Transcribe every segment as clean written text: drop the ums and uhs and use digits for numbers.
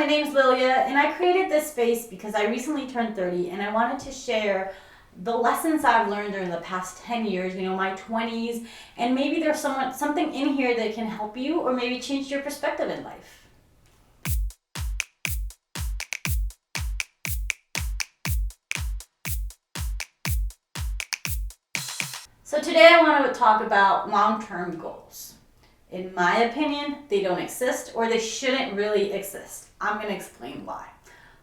my name's Lilia, and I created this space because I recently turned 30 and I wanted to share the lessons I've learned during the past 10 years, my 20s, and maybe there's something in here that can help you or maybe change your perspective in life. So today I want to talk about long-term goals. In my opinion, they don't exist or they shouldn't really exist. I'm going to explain why.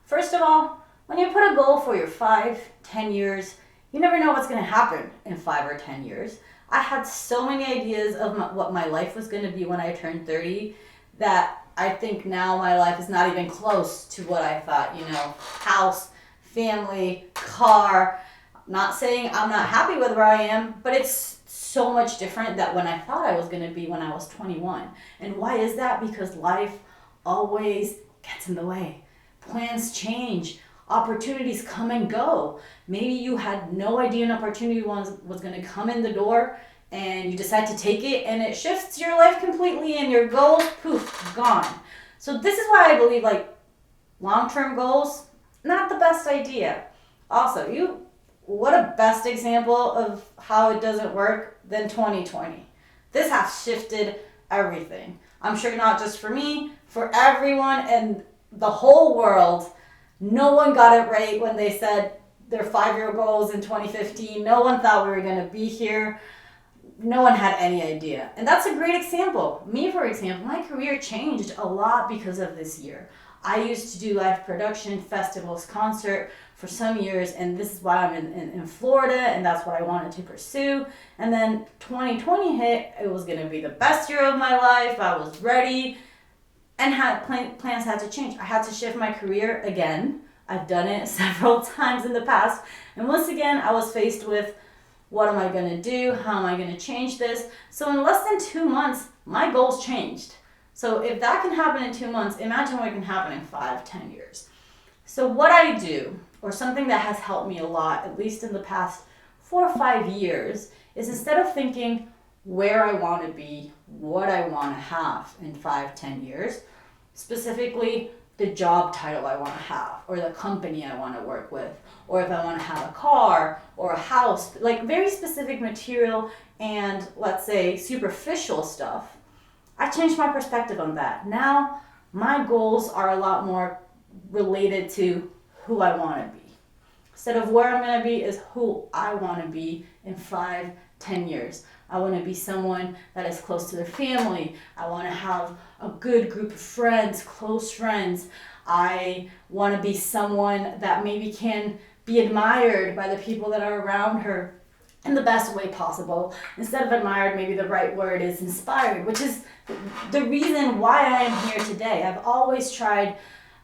First of all, when you put a goal for your 5, 10 years, you never know what's going to happen in 5 or 10 years. I had so many ideas of what my life was going to be when I turned 30 that I think now my life is not even close to what I thought. House, family, car. Not saying I'm not happy with where I am, but it's so much different than when I thought I was going to be when I was 21. And why is that? Because life always gets in the way. Plans change. Opportunities come and go. Maybe you had no idea an opportunity was going to come in the door and you decide to take it and it shifts your life completely and your goals, poof, gone. So this is why I believe long-term goals, not the best idea. Also, what a best example of how it doesn't work than 2020. This has shifted everything. I'm sure not just for me, for everyone and the whole world. No one got it right when they said their 5-year goals in 2015. No one thought we were going to be here. No one had any idea. And that's a great example. Me, for example, my career changed a lot because of this year. I used to do live production, festivals, concert for some years, and this is why I'm in Florida, and that's what I wanted to pursue. And then 2020 hit, it was going to be the best year of my life. I was ready, and plans had to change. I had to shift my career again. I've done it several times in the past, and once again, I was faced with, what am I going to do? How am I going to change this? So in less than 2 months, my goals changed. So if that can happen in 2 months, imagine what can happen in 5, 10 years. So what I do, or something that has helped me a lot, at least in the past 4 or 5 years, is instead of thinking where I want to be, what I want to have in 5, 10 years, specifically the job title I want to have, or the company I want to work with, or if I want to have a car or a house, very specific material and, let's say, superficial stuff, I changed my perspective on that. Now, my goals are a lot more related to who I want to be. Instead of where I'm going to be is who I want to be in 5, 10 years. I want to be someone that is close to their family. I want to have a good group of friends, close friends. I want to be someone that maybe can be admired by the people that are around her in the best way possible. Instead of admired, maybe the right word is inspired, which is the reason why I am here today. I've always tried,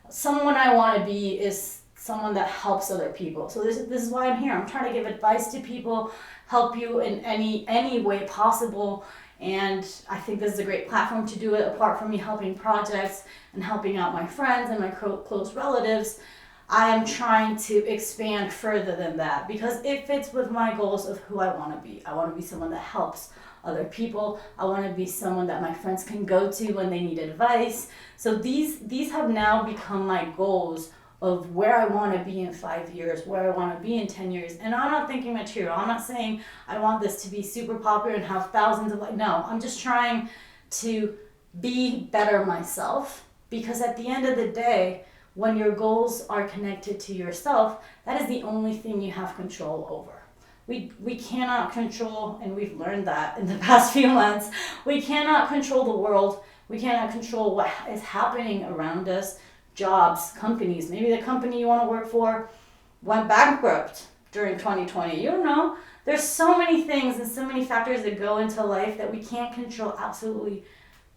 someone I want to be is someone that helps other people. So this is why I'm here. I'm trying to give advice to people, help you in any way possible. And I think this is a great platform to do it. Apart from me helping projects and helping out my friends and my close relatives, I am trying to expand further than that because it fits with my goals of who I want to be. I want to be someone that helps other people. I want to be someone that my friends can go to when they need advice. So these have now become my goals of where I want to be in 5 years, where I want to be in 10 years. And I'm not thinking material. I'm not saying I want this to be super popular and have thousands of no, I'm just trying to be better myself because at the end of the day, when your goals are connected to yourself, that is the only thing you have control over. We cannot control, and we've learned that in the past few months, we cannot control the world. We cannot control what is happening around us. Jobs, companies, maybe the company you want to work for went bankrupt during 2020. You don't know. There's so many things and so many factors that go into life that we can't control, absolutely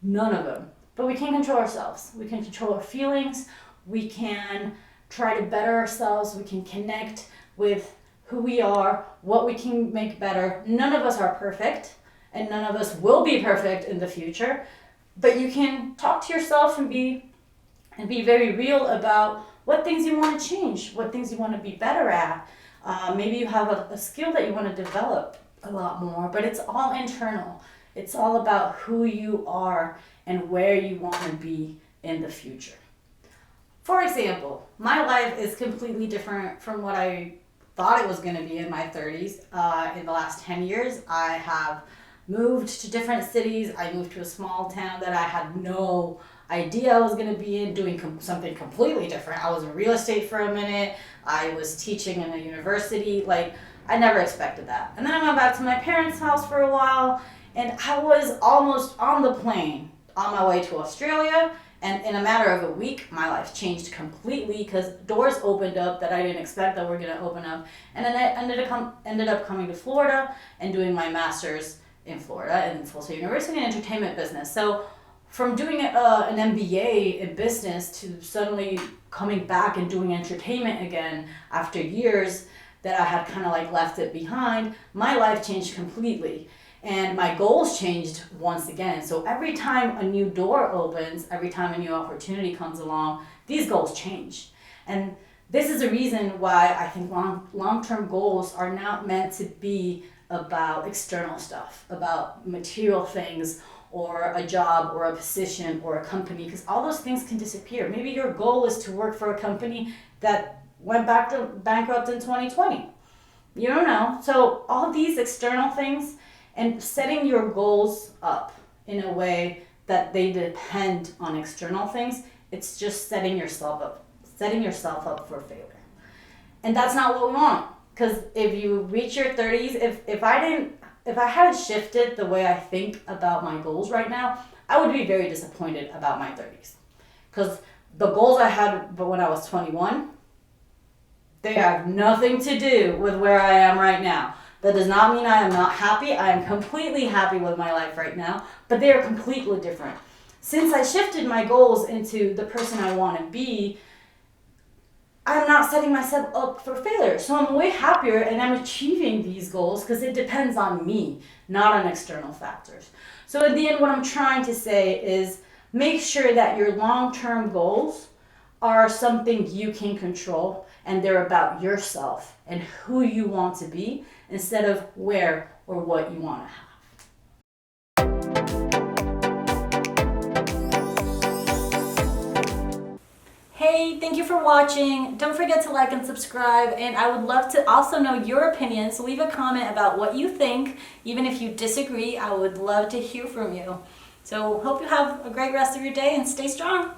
none of them. But we can control ourselves. We can control our feelings. We can try to better ourselves. We can connect with who we are, what we can make better. None of us are perfect, and none of us will be perfect in the future. But you can talk to yourself and be very real about what things you want to change, what things you want to be better at. Maybe you have a skill that you want to develop a lot more, but it's all internal. It's all about who you are and where you want to be in the future. For example, my life is completely different from what I thought it was going to be in my 30s. In the last 10 years, I have moved to different cities. I moved to a small town that I had no idea I was going to be in, doing something completely different. I was in real estate for a minute. I was teaching in a university. Like, I never expected that. And then I went back to my parents' house for a while, and I was almost on the plane on my way to Australia. And in a matter of a week, my life changed completely because doors opened up that I didn't expect that were going to open up. And then I ended up coming to Florida and doing my master's in Florida in Full Sail University in entertainment business. So from doing an MBA in business to suddenly coming back and doing entertainment again after years that I had kind of like left it behind, my life changed completely. And my goals changed once again. So every time a new door opens, every time a new opportunity comes along, these goals change. And this is a reason why I think long-term goals are not meant to be about external stuff, about material things or a job or a position or a company, because all those things can disappear. Maybe your goal is to work for a company that went bankrupt in 2020. You don't know. So all these external things, and setting your goals up in a way that they depend on external things, it's just setting yourself up for failure. And that's not what we want. Because if you reach your 30s, if I hadn't shifted the way I think about my goals right now, I would be very disappointed about my 30s. Because the goals I had when I was 21, they have nothing to do with where I am right now. That does not mean I am not happy. I am completely happy with my life right now, but they are completely different. Since I shifted my goals into the person I want to be, I'm not setting myself up for failure. So I'm way happier and I'm achieving these goals because it depends on me, not on external factors. So at the end, what I'm trying to say is make sure that your long-term goals are something you can control and they're about yourself and who you want to be instead of where or what you want to have. Hey, thank you for watching. Don't forget to like and subscribe, and I would love to also know your opinion, so leave a comment about what you think. Even if you disagree, I would love to hear from you. So hope you have a great rest of your day and stay strong.